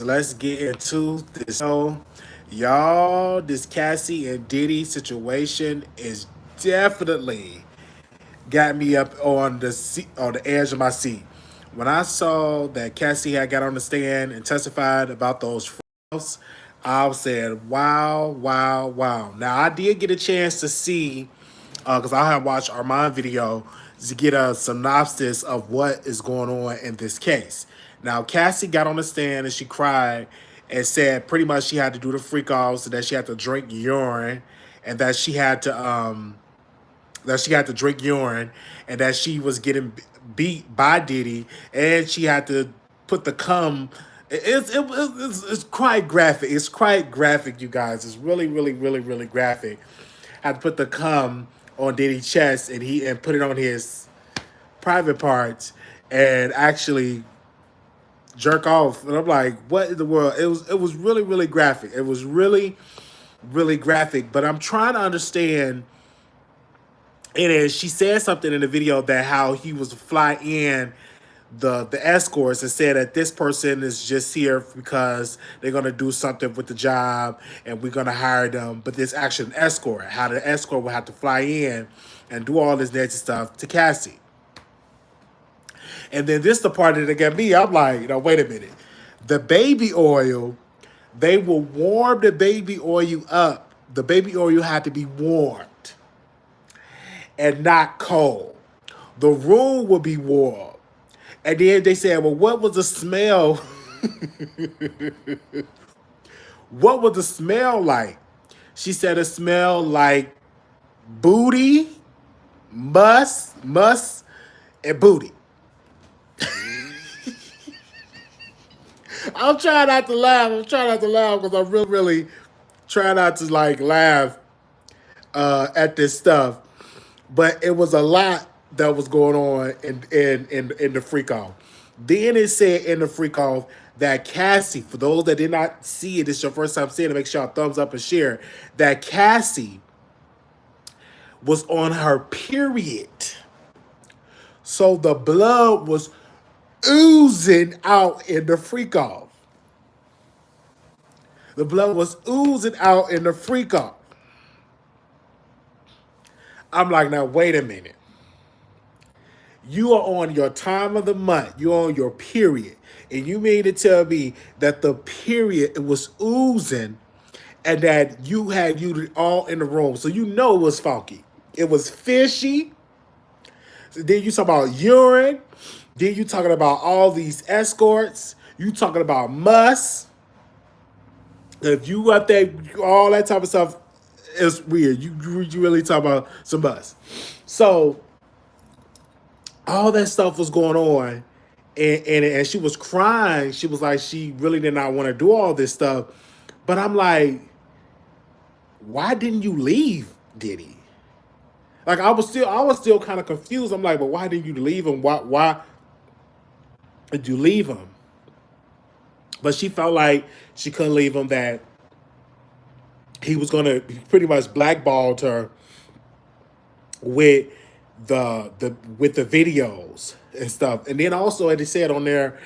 Let's get into this show. Y'all, this Cassie and Diddy situation is definitely got me up on the seat, on the edge of my seat. When I saw that Cassie had got on the stand and testified about those files, I said, wow, wow, wow. Now, I did get a chance to see, because I have watched Armand video to get a synopsis of what is going on in this case. Now, Cassie got on the stand and she cried and said pretty much she had to do the freak offs, so that she had to drink urine, and that she had to drink urine, and that she was getting beat by Diddy, and she had to put the cum. It's quite graphic. It's quite graphic, you guys. It's really, really, really, really graphic. Had to put the cum on Diddy's chest, and put it on his private parts, and actually jerk off. And I'm like, what in the world? It was really, really graphic. It was really, really graphic. But I'm trying to understand. And then she said something in the video that how he was to fly in the escorts and said that this person is just here because they're gonna do something with the job and we're gonna hire them. But this actually an escort. How the escort will have to fly in and do all this nasty stuff to Cassie. And then this the part that got me. I'm like, wait a minute. The baby oil, they will warm the baby oil up. The baby oil had to be warmed and not cold. The room will be warm. And then they said, well, what was the smell? What was the smell like? She said it smelled like booty, muss, and booty. I'm trying not to laugh. I'm trying not to laugh because I'm really, really trying not to like laugh at this stuff. But it was a lot that was going on in the freak off. Then it said in the freak off that Cassie, for those that did not see it, it's your first time seeing it, make sure y'all thumbs up and share, that Cassie was on her period. So the blood was oozing out in the freak off. The blood was oozing out in the freak off. I'm like, now wait a minute. You are on your time of the month. You're on your period. And you mean to tell me that the period, it was oozing and that you had you all in the room. So you know it was funky. It was fishy. So then you talk about urine. Then you talking about all these escorts. You talking about muss. If you up there, all that type of stuff is weird. You really talk about some muss. So all that stuff was going on, and she was crying. She was like, she really did not want to do all this stuff. But I'm like, why didn't you leave Diddy? Like I was still kind of confused. I'm like, but why didn't you leave him? Why did you leave him? But she felt like she couldn't leave him, that he was gonna pretty much blackballed her with the videos and stuff. And then also, as they said on there,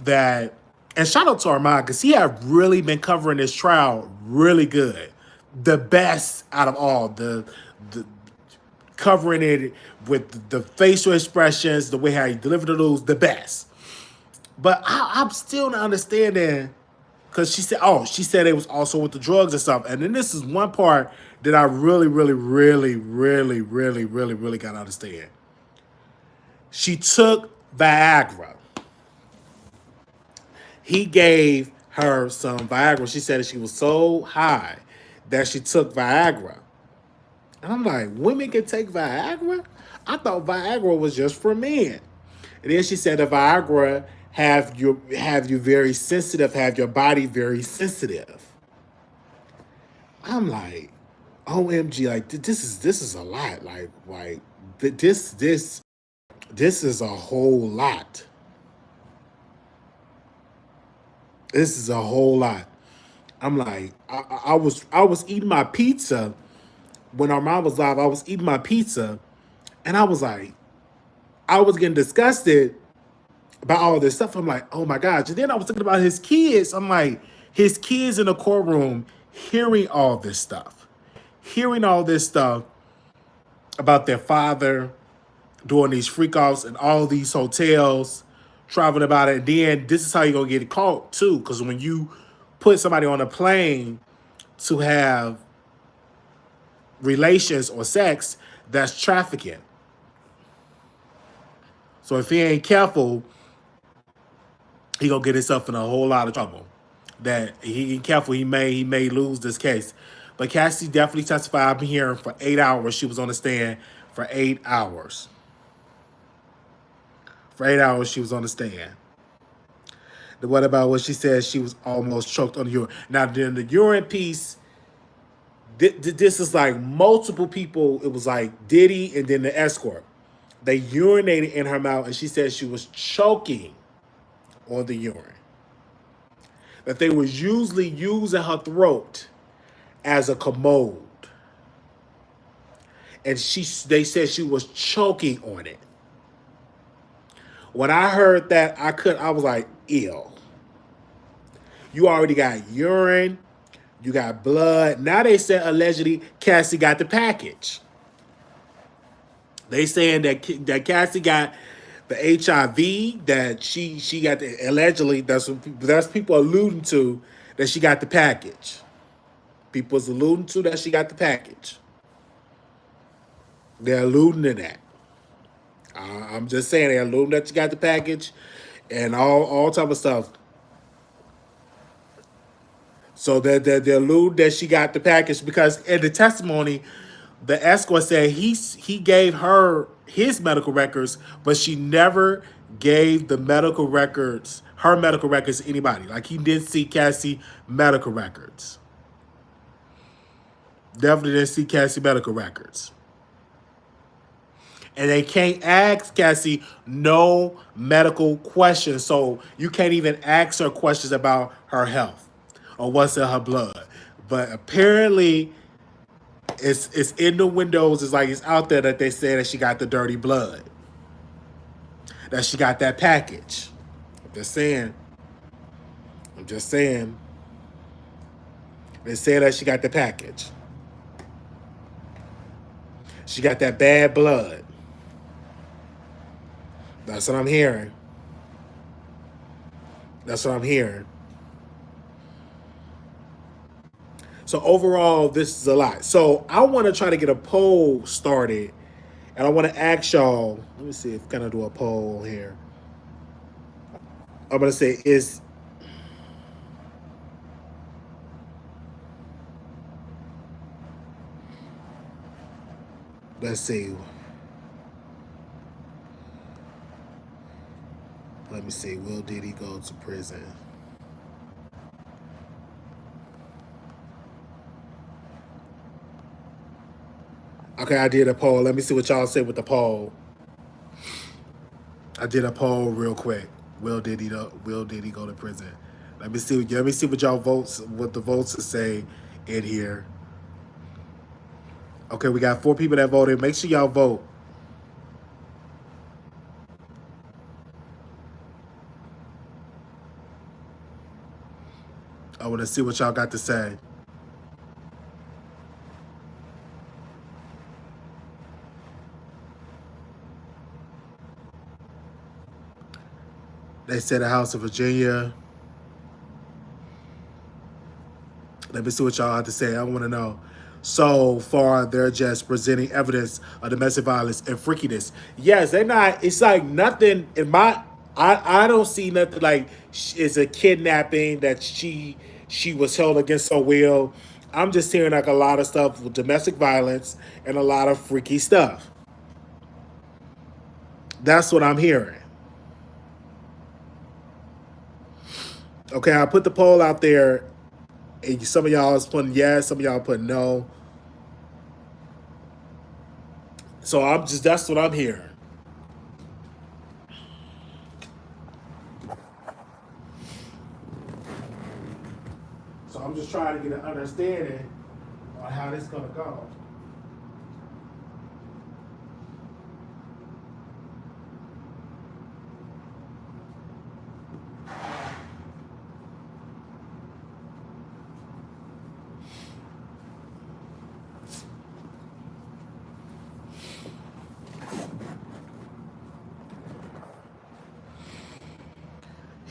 that, and shout out to Armand because he had really been covering this trial really good, the best out of all the covering it with the facial expressions, the way how he delivered the news, the best. But I'm still not understanding, because she said it was also with the drugs and stuff. And then this is one part that I really, really, really, really, really, really, really got to understand. She took Viagra. He gave her some Viagra. She said that she was so high that she took Viagra. And I'm like, women can take Viagra? I thought Viagra was just for men. And then she said the Viagra have you very sensitive, have your body very sensitive. I'm like, OMG, like this is a lot. Like this is a whole lot. This is a whole lot. I'm like, I was eating my pizza when our mom was live. I was eating my pizza, and I was like, I was getting disgusted about all this stuff. I'm like, oh my gosh. And then I was thinking about his kids. I'm like, his kids in the courtroom hearing all this stuff, hearing all this stuff about their father doing these freak offs in all these hotels, traveling about it. And then this is how you're going to get caught too. Because when you put somebody on a plane to have relations or sex, that's trafficking. So if he ain't careful, he gonna get himself in a whole lot of trouble. That he ain't careful, he may lose this case. But Cassie definitely testified. I've been hearing for 8 hours. She was on the stand for 8 hours. For 8 hours, she was on the stand. What about what she said? She was almost choked on the urine. Now, then the urine piece, this is like multiple people. It was like Diddy and then the escort. They urinated in her mouth, and she said she was choking on the urine. That they was usually using her throat as a commode. And they said she was choking on it. When I heard that, I was like, ew. You already got urine, you got blood. Now they said allegedly Cassie got the package. They saying that Cassie got the HIV, that she got the, allegedly, that's people alluding to, that she got the package. People's alluding to that she got the package. They're alluding to that. I'm just saying they're alluding that she got the package and all type of stuff. So they allude that she got the package because in the testimony, the escort said he gave her his medical records, but she never gave the medical records, her medical records, to anybody. Like he didn't see Cassie medical records. Definitely didn't see Cassie medical records. And they can't ask Cassie no medical questions. So you can't even ask her questions about her health or what's in her blood. But apparently it's in the windows. It's like it's out there that they say that she got the dirty blood. That she got that package. I'm just saying. They say that she got the package. She got that bad blood. That's what I'm hearing. So overall, this is a lot. So I want to try to get a poll started. And I want to ask y'all, let me see if I can do a poll here. I'm going to say let's see. Let me see. Will Diddy go to prison? Okay, I did a poll. Let me see what y'all say with the poll. I did a poll real quick. Will Diddy go to prison? Let me see what y'all what the votes say in here. Okay, we got 4 people that voted. Make sure y'all vote. I want to see what y'all got to say. They said the House of Virginia. Let me see what y'all have to say. I want to know. So far, they're just presenting evidence of domestic violence and freakiness. Yes, they're not. It's like nothing in my. I don't see nothing like it's a kidnapping that she was held against her will. I'm just hearing like a lot of stuff with domestic violence and a lot of freaky stuff. That's what I'm hearing. Okay, I put the poll out there. And some of y'all is putting yes, some of y'all putting no. So that's what I'm hearing. So I'm just trying to get an understanding on how this is gonna go.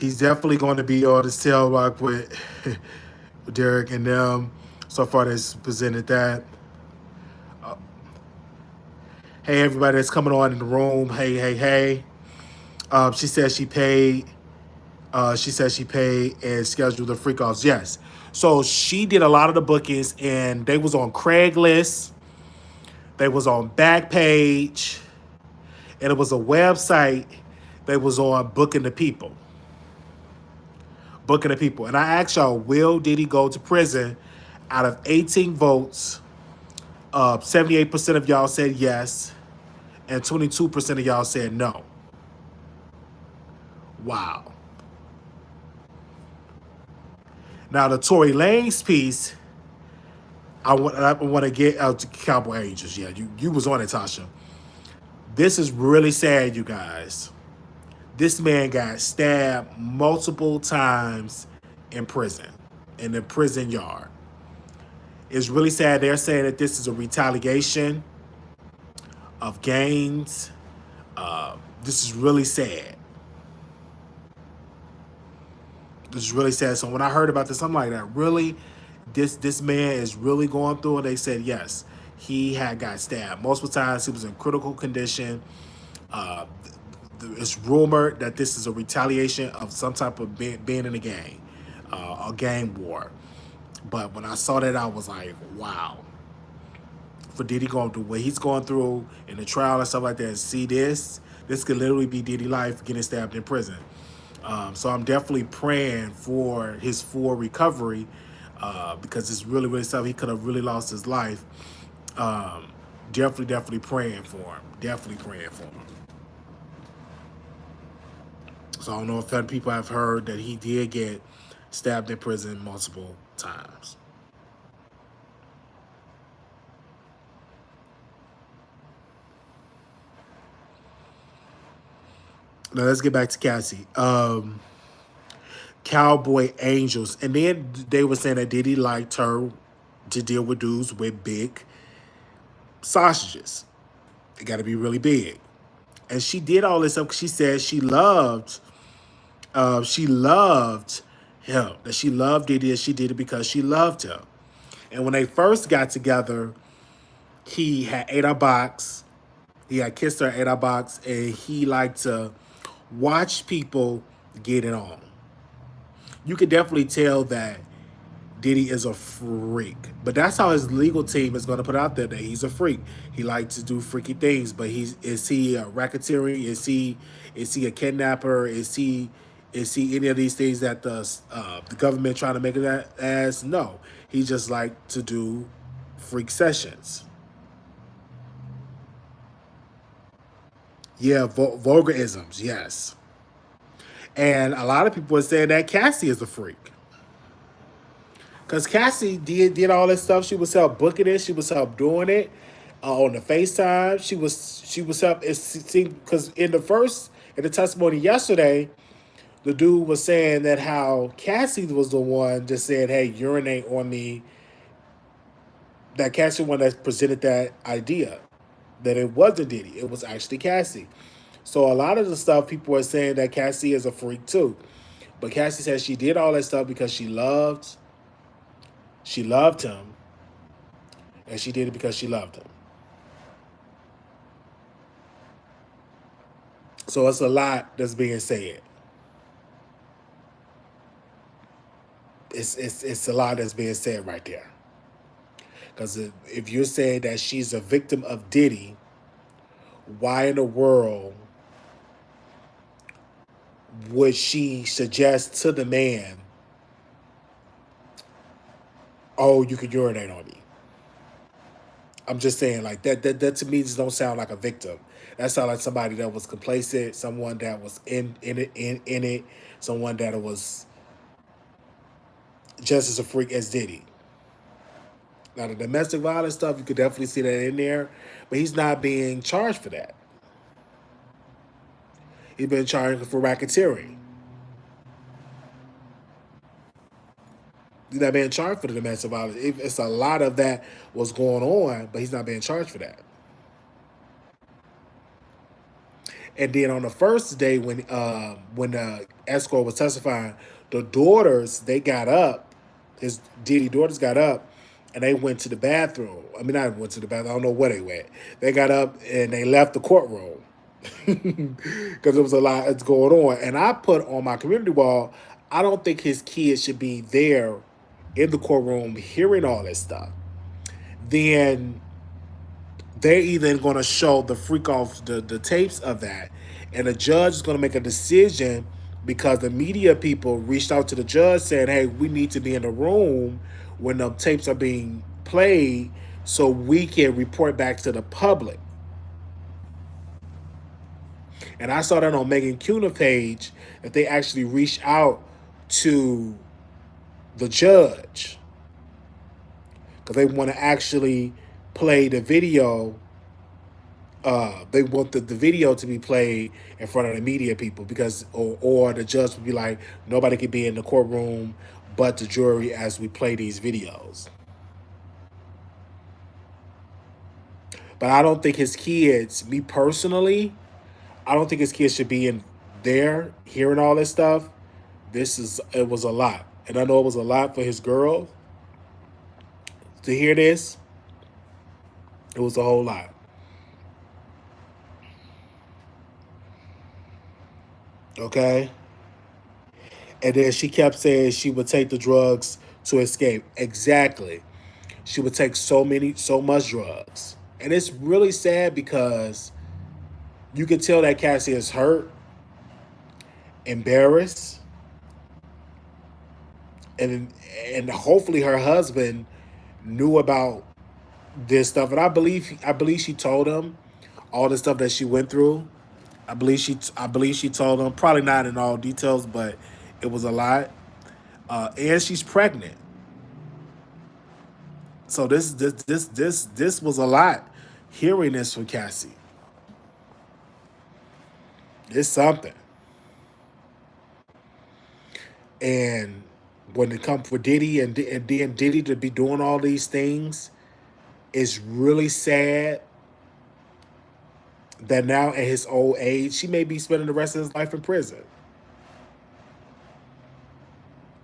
He's definitely going to be on the Cell Rock with Derek and them. So far, that's presented that. Hey, everybody that's coming on in the room. Hey, hey, hey. She said she paid. She said she paid and scheduled the freak offs. Yes. So she did a lot of the bookings, and they was on Craigslist. They was on Backpage, and it was a website. They was on Booking the People. Booking the People. And I asked y'all, will Diddy go to prison? Out of 18 votes, 78% of y'all said yes, and 22% of y'all said no. Wow. Now the Tory Lanez piece, I want to get out to Cowboy Angels. Yeah, you was on it, Tasha. This is really sad, you guys. This man got stabbed multiple times in prison, in the prison yard. It's really sad. They're saying that this is a retaliation of gangs. This is really sad. This is really sad. So when I heard about this, I'm like, that really, this man is really going through it. They said yes, he had got stabbed multiple times. He was in critical condition. Uh, it's rumored that this is a retaliation of some type of being in a gang, a gang war. But when I saw that, I was like, wow. For Diddy going through what he's going through in the trial and stuff like that, and see this could literally be Diddy life getting stabbed in prison. So I'm definitely praying for his full recovery because it's really, really tough. He could have really lost his life. Definitely praying for him. Definitely praying for him. So I don't know if other people have heard that he did get stabbed in prison multiple times. Now let's get back to Cassie. Cowboy Angels. And then they were saying that Diddy liked her to deal with dudes with big sausages. They got to be really big. And she did all this stuff because she said she loved him. That she loved Diddy and she did it because she loved him. And when they first got together, he had ate her box. He had kissed her, ate her box, and he liked to watch people get it on. You could definitely tell that Diddy is a freak. But that's how his legal team is going to put out there that he's a freak. He likes to do freaky things, but is he a racketeer? Is he a kidnapper? Is he any of these things that the government trying to make it as? No. He just like to do freak sessions. Yeah, vulgarisms, yes. And a lot of people are saying that Cassie is a freak. Because Cassie did all this stuff. She was help booking it. She was help doing it on the FaceTime. She was help. Because in the testimony yesterday, the dude was saying that how Cassie was the one just said, "Hey, urinate on me." That Cassie one that presented that idea, that it wasn't Diddy. It was actually Cassie. So a lot of the stuff people are saying that Cassie is a freak too. But Cassie says she did all that stuff because she loved him, and she did it because she loved him. So it's a lot that's being said. It's a lot that's being said right there. Because if you're saying that she's a victim of Diddy, why in the world would she suggest to the man, "Oh, you could urinate on me"? I'm just saying, like that to me just don't sound like a victim. That sounds like somebody that was complacent, someone that was in it, someone that was just as a freak as Diddy. Now the domestic violence stuff, you could definitely see that in there, but he's not being charged for that. He's been charged for racketeering. He's not being charged for the domestic violence. It's a lot of that was going on, but he's not being charged for that. And then on the first day when escort was testifying, the daughters, they got up, his Diddy daughters got up, and they went to the bathroom. I mean, I went to the bathroom. I don't know where they went. They got up and they left the courtroom because there was a lot that's going on. And I put on my community wall, I don't think his kids should be there in the courtroom hearing all this stuff. Then they're either going to show the freak off the tapes of that, and the judge is going to make a decision because the media people reached out to the judge saying, hey, we need to be in the room when the tapes are being played so we can report back to the public. And I saw that on Megan Kuna page that they actually reached out to the judge because they want to actually play the video. They want the video to be played in front of the media people because, or the judge would be like, nobody could be in the courtroom but the jury as we play these videos. But I don't think his kids, me personally, I don't think his kids should be in there hearing all this stuff. It was a lot. And I know it was a lot for his girl to hear this. It was a whole lot. Okay? And then she kept saying she would take the drugs to escape. Exactly. She would take so much drugs. And it's really sad because you can tell that Cassie is hurt, embarrassed, and hopefully her husband knew about this stuff. And I believe she told him all the stuff that she went through. I believe she told him, probably not in all details, but it was a lot. And she's pregnant. So this was a lot. Hearing this from Cassie, it's something. And when it comes for Diddy and then Diddy to be doing all these things, it's really sad that now at his old age, he may be spending the rest of his life in prison.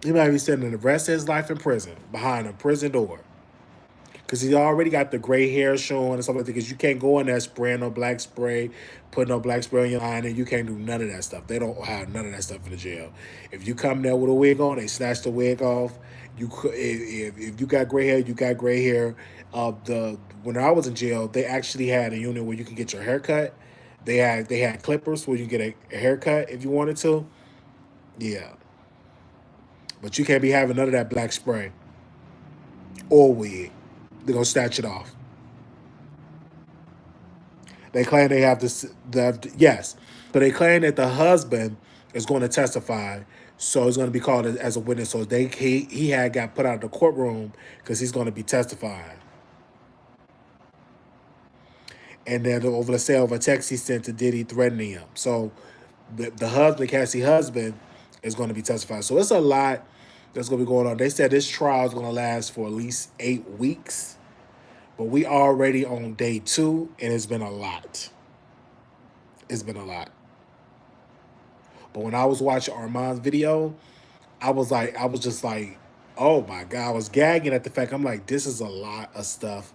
He might be spending the rest of his life in prison, behind a prison door. Because he already got the gray hair showing and stuff like that. Because you can't go in there spraying no black spray, putting no black spray on your eye, and you can't do none of that stuff. They don't have none of that stuff in the jail. If you come there with a wig on, they snatch the wig off. If you got gray hair, you got gray hair. When I was in jail, they actually had a unit where you can get your hair cut. They had clippers where you can get a haircut if you wanted to. Yeah. But you can't be having none of that black spray or wig. They're going to snatch it off. They claim they have this, yes, but they claim that the husband is going to testify, so he's going to be called as a witness. So he had got put out of the courtroom because he's going to be testifying. And then over the sale of a text he sent to Diddy threatening him. So the husband, Cassie husband, is going to be testifying. So it's a lot that's going to be going on. They said this trial is going to last for at least 8 weeks. But we already on day 2, and it's been a lot. It's been a lot. But when I was watching Armand's video, I was just like, oh my God. I was gagging at the fact, I'm like, this is a lot of stuff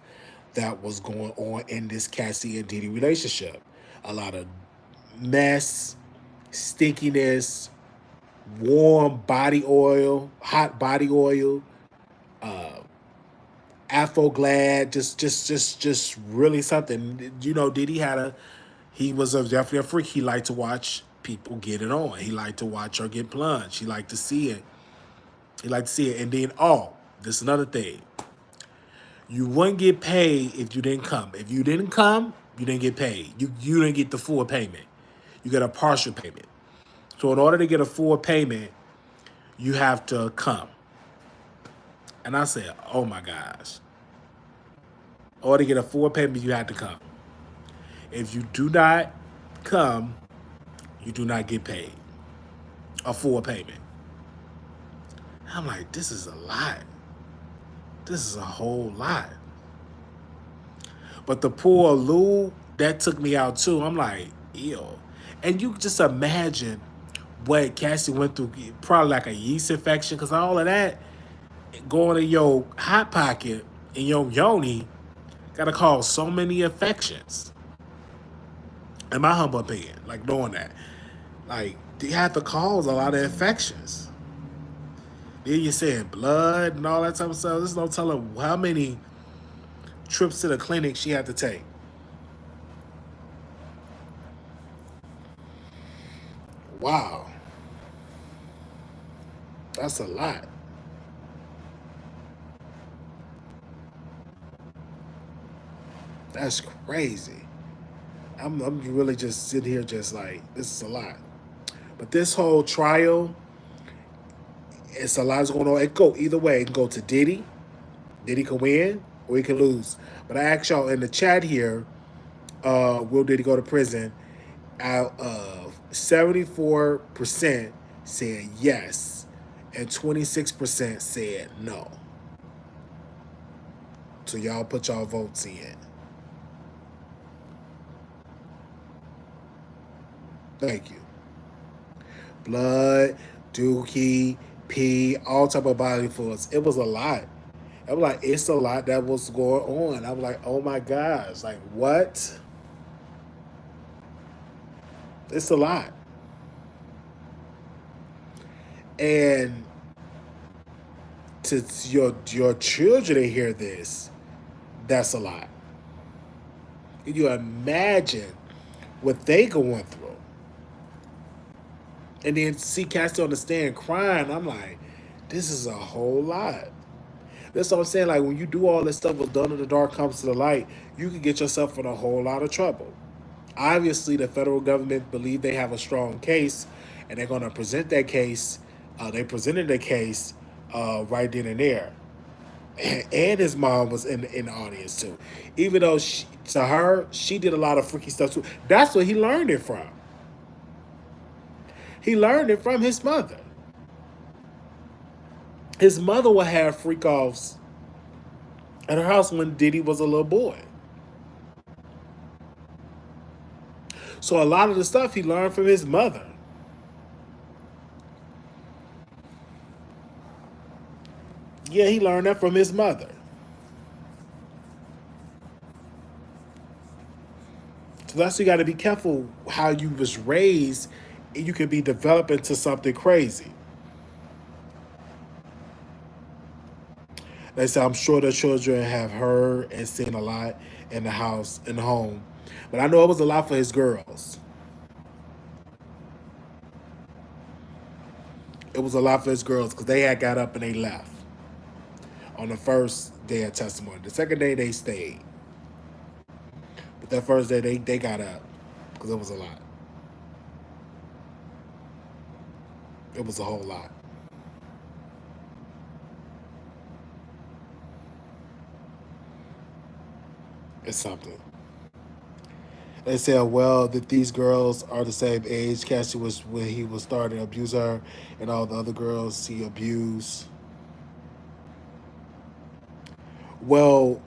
that was going on in this Cassie and Diddy relationship. A lot of mess, stinkiness, warm body oil, hot body oil, Afro-Glad, just really something. You know, Diddy he was definitely a freak. He liked to watch people get it on. He liked to watch her get plunged. He liked to see it. And then, this is another thing. You wouldn't get paid if you didn't come. If you didn't come, you didn't get paid. You didn't get the full payment. You get a partial payment. So in order to get a full payment, you have to come. And I said, oh my gosh. In order to get a full payment, you have to come. If you do not come, you do not get paid. A full payment. I'm like, this is a lot. This is a whole lot. But the poor Lou, that took me out too. I'm like, ew. And you just imagine what Cassie went through, probably like a yeast infection, because all of that going in your hot pocket in your yoni gotta cause so many infections. In my humble opinion, like knowing that, like they have to cause a lot of infections. Then you're saying blood and all that type of stuff. This don't tell her how many trips to the clinic she had to take. Wow, that's a lot. That's crazy. I'm really just sitting here just like, this is a lot. But this whole trial, it's a lot going on. It go either way. It can go to Diddy. Diddy can win or he can lose. But I asked y'all in the chat here, will Diddy go to prison? Out of 74% said yes, and 26% said no. So y'all put y'all votes in. Thank you. Blood, dookie, pee, all type of body fluids. It was a lot. I'm like, it's a lot that was going on. I'm like, oh my gosh, like what? It's a lot. And to your children to hear this, that's a lot. Can you imagine what they going through? And then see Cassie on the stand crying. I'm like, this is a whole lot. That's what I'm saying. Like when you do all this stuff, what's done in the dark comes to the light, you can get yourself in a whole lot of trouble. Obviously, the federal government believe they have a strong case, and they're going to present that case. They presented the case right then and there, and his mom was in the audience too. Even though to her, she did a lot of freaky stuff too. That's what he learned it from. He learned it from his mother. His mother would have freak offs at her house when Diddy was a little boy. So a lot of the stuff he learned from his mother. Yeah, he learned that from his mother. So that's you got to be careful how you was raised. You could be developing to something crazy. They say I'm sure the children have heard and seen a lot in the house, in the home, but I know it was a lot for his girls. It was a lot for his girls because they had got up and they left on the first day of testimony. The second day they stayed, but that first day they got up because it was a lot. It was a whole lot. It's something. They said, well, that these girls are the same age. Cassie was when he was starting to abuse her, and all the other girls he abused. Well,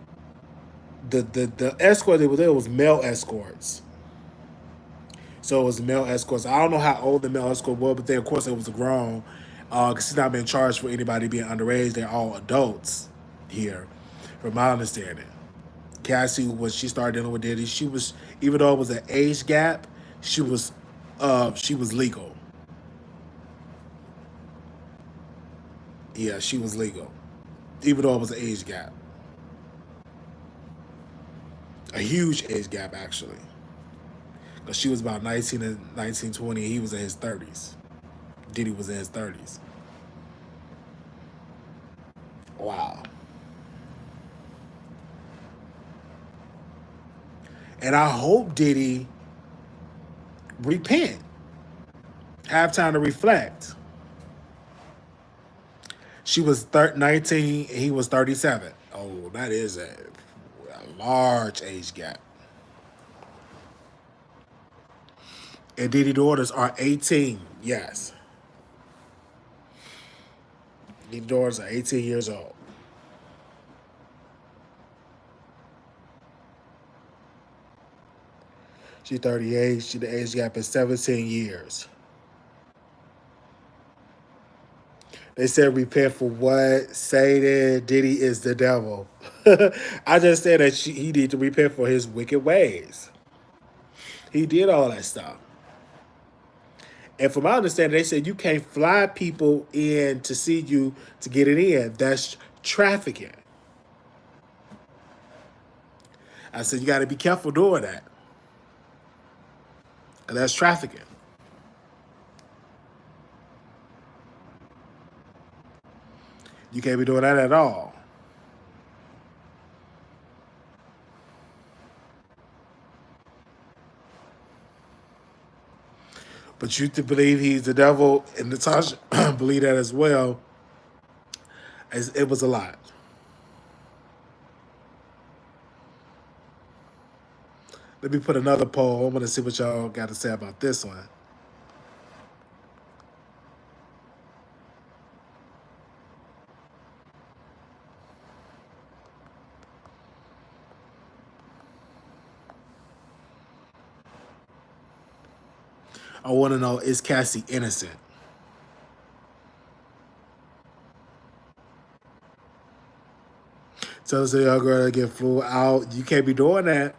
the escort that was there was male escorts. So it was male escorts. I don't know how old the male escort was, but then of course it was grown, because he's not being charged for anybody being underage. They're all adults here, from my understanding. Cassie, when she started dealing with Diddy, she was, even though it was an age gap, she was legal. Yeah, she was legal, even though it was an age gap, a huge age gap actually, because she was about 19 and 19, 20. He was in his 30s. Diddy was in his 30s. Wow. And I hope Diddy repent, have time to reflect. She was 19 and he was 37. Oh, that is a large age gap. And Diddy daughters are 18. Yes. Diddy daughters are 18 years old. She's 38. The age gap is 17 years. They said repent for what? Satan, Diddy is the devil. I just said that he need to repent for his wicked ways. He did all that stuff. And from my understanding, they said you can't fly people in to see you to get it in. That's trafficking. I said you got to be careful doing that. And that's trafficking. You can't be doing that at all. But you to believe he's the devil, and Natasha believe that as well. As it was a lot. Let me put another poll. I want to see what y'all got to say about this one. I want to know, is Cassie innocent? So the young girl that get flew out. You can't be doing that.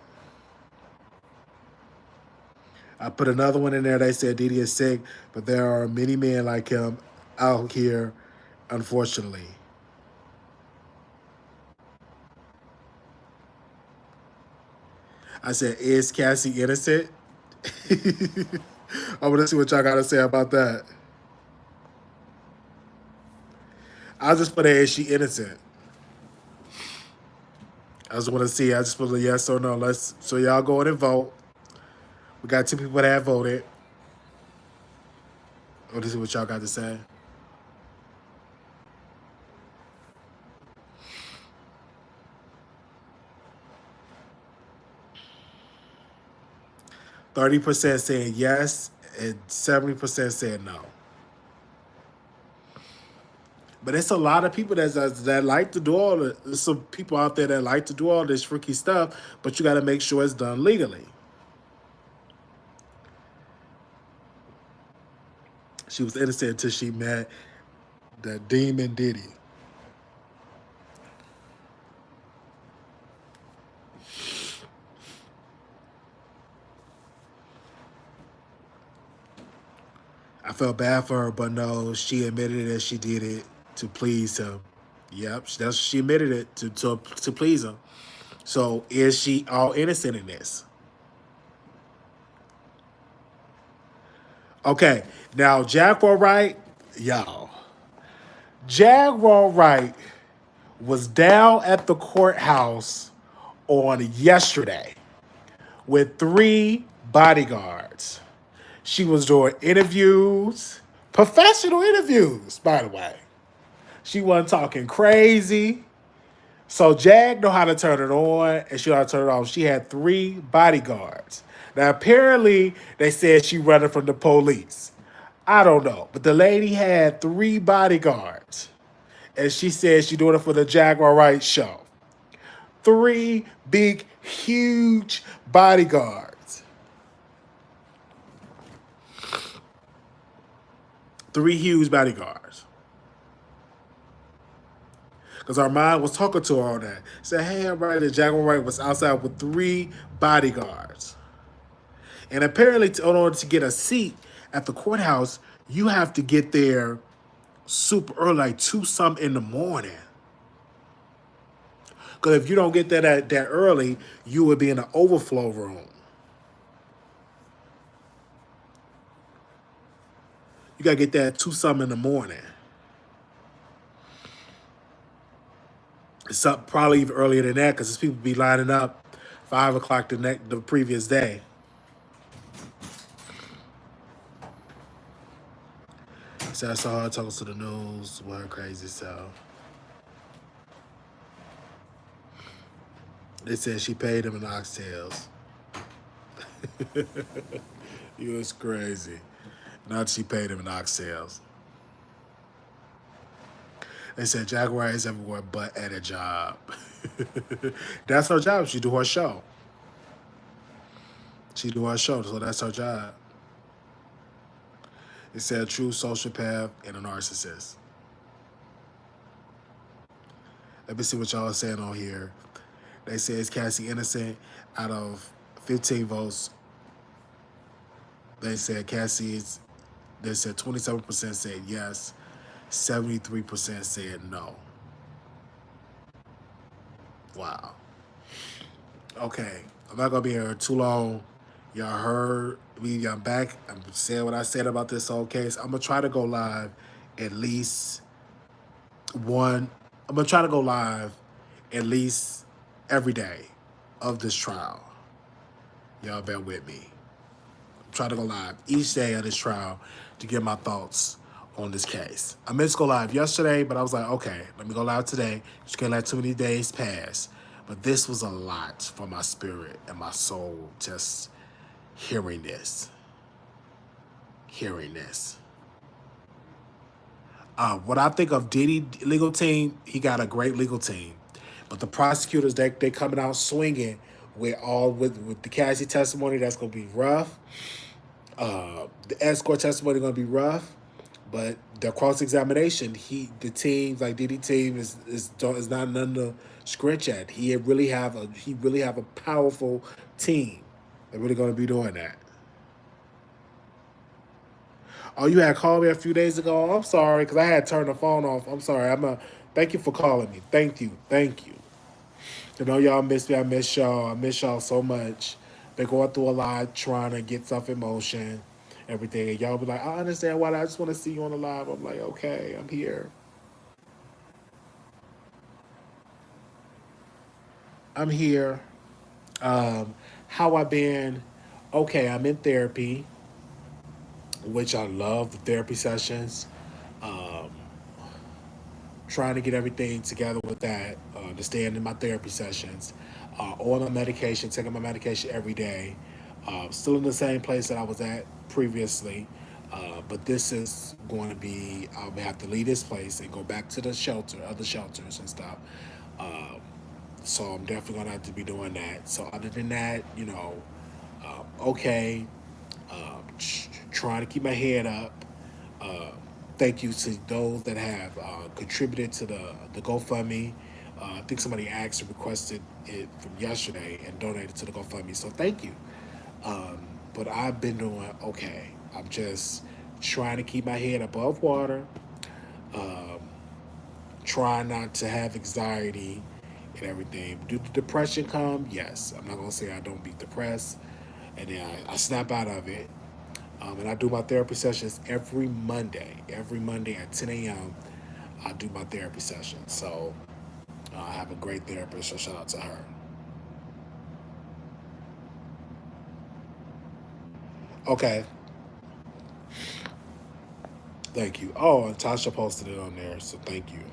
I put another one in there. They said Diddy is sick, but there are many men like him out here, unfortunately. I said, is Cassie innocent? I want to see what y'all got to say about that. I just put is she innocent? I just want to see. I just put a yes or no. So y'all go in and vote. We got 2 people that have voted. I want to see what y'all got to say. 30% saying yes and 70% saying no. But it's a lot of people that like to do all the. There's some people out there that like to do all this freaky stuff, but you got to make sure it's done legally. She was innocent until she met the demon Diddy. I felt bad for her, but no, she admitted that she did it to please him. Yep, she admitted it to please him. So is she all innocent in this? Okay, now Jaguar Wright, y'all. Jaguar Wright was down at the courthouse on yesterday with 3 bodyguards. She was doing interviews, professional interviews, by the way. She wasn't talking crazy. So Jag know how to turn it on and she know how to turn it off. She had 3 bodyguards. Now apparently they said she running from the police. I don't know. But the lady had 3 bodyguards. And she said she doing it for the Jaguar Wright show. 3 big, huge bodyguards. 3 huge bodyguards. Because Armand was talking to her on that. Said, hey, everybody, the Jaguar Wright was outside with 3 bodyguards. And apparently, in order to get a seat at the courthouse, you have to get there super early, like 2-something in the morning. Because if you don't get there that early, you would be in the overflow room. You got to get there at 2-something in the morning. It's up probably even earlier than that because people be lining up 5 o'clock the previous day. So I saw her talking to the news with her crazy self. They said she paid him in oxtails. He was crazy. Not she paid him in oxtails. They said Jaguar is everywhere but at a job. That's her job. She do her show. She do her show, so that's her job. It said a true sociopath and a narcissist. Let me see what y'all are saying on here. They say, is Cassie innocent? Out of 15 votes, they said Cassie is, they said 27% said yes, 73% said no. Wow. Okay, I'm not gonna be here too long. Y'all heard me. I'm back. I'm saying what I said about this whole case. I'm gonna try to go live at least one. I'm gonna try to go live at least every day of this trial. Y'all bear with me. I'm trying to go live each day of this trial to get my thoughts on this case. I meant to go live yesterday, but I was like, okay, let me go live today. Just can't let too many days pass. But this was a lot for my spirit and my soul, just hearing this. Hearing this. What I think of Diddy legal team, he got a great legal team. But the prosecutors, they coming out swinging with the Cassie testimony. That's going to be rough. The escort testimony going to be rough. But the cross-examination, the team, like Diddy team, is not nothing to scratch at. He really have a powerful team. They're really going to be doing that. Oh, you had called me a few days ago. I'm sorry, because I had turned the phone off. I'm sorry. Thank you for calling me. Thank you. I know y'all miss me. I miss y'all. I miss y'all so much. Been going through a lot, trying to get stuff in motion, everything. And y'all be like, I understand why. I just want to see you on the live. I'm like, okay, I'm here. I'm here. How I been? Okay, I'm in therapy, which I love the therapy sessions. Trying to get everything together with that, to stay in my therapy sessions, on my medication, taking my medication every day. Still in the same place that I was at previously, but this is going to be, I'll have to leave this place and go back to the other shelters and stuff. So I'm definitely going to have to be doing that. So other than that, okay, trying to keep my head up. Thank you to those that have contributed to the GoFundMe. I think somebody asked or requested it from yesterday and donated to the GoFundMe. So thank you. But I've been doing okay. I'm just trying to keep my head above water. Trying not to have anxiety and everything. Do the depression come? Yes. I'm not going to say I don't be depressed. And then I snap out of it. And I do my therapy sessions every Monday. Every Monday at 10 a.m. I do my therapy sessions. So I have a great therapist, so shout out to her. Okay. Thank you. Oh, and Tasha posted it on there, so thank you.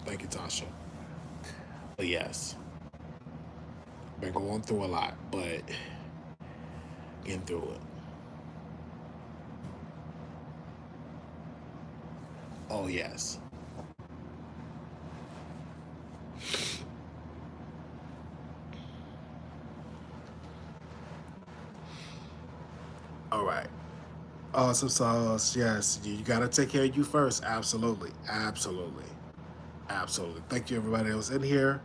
Thank you, Tasha. But yes, been going through a lot, but getting through it. Oh, yes. All right. Awesome sauce. Yes, you got to take care of you first. Absolutely. Absolutely. Absolutely. Thank you, everybody that was in here.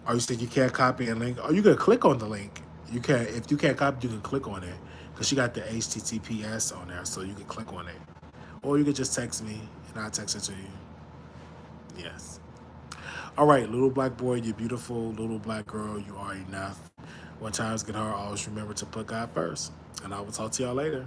Or you said you can't copy a link. Or you can click on the link. You can, if you can't copy, you can click on it. Because she got the HTTPS on there, so you can click on it. Or you can just text me, and I'll text it to you. Yes. All right, little black boy, you're beautiful. Little black girl, you are enough. When times get hard, always remember to put God first. And I will talk to y'all later.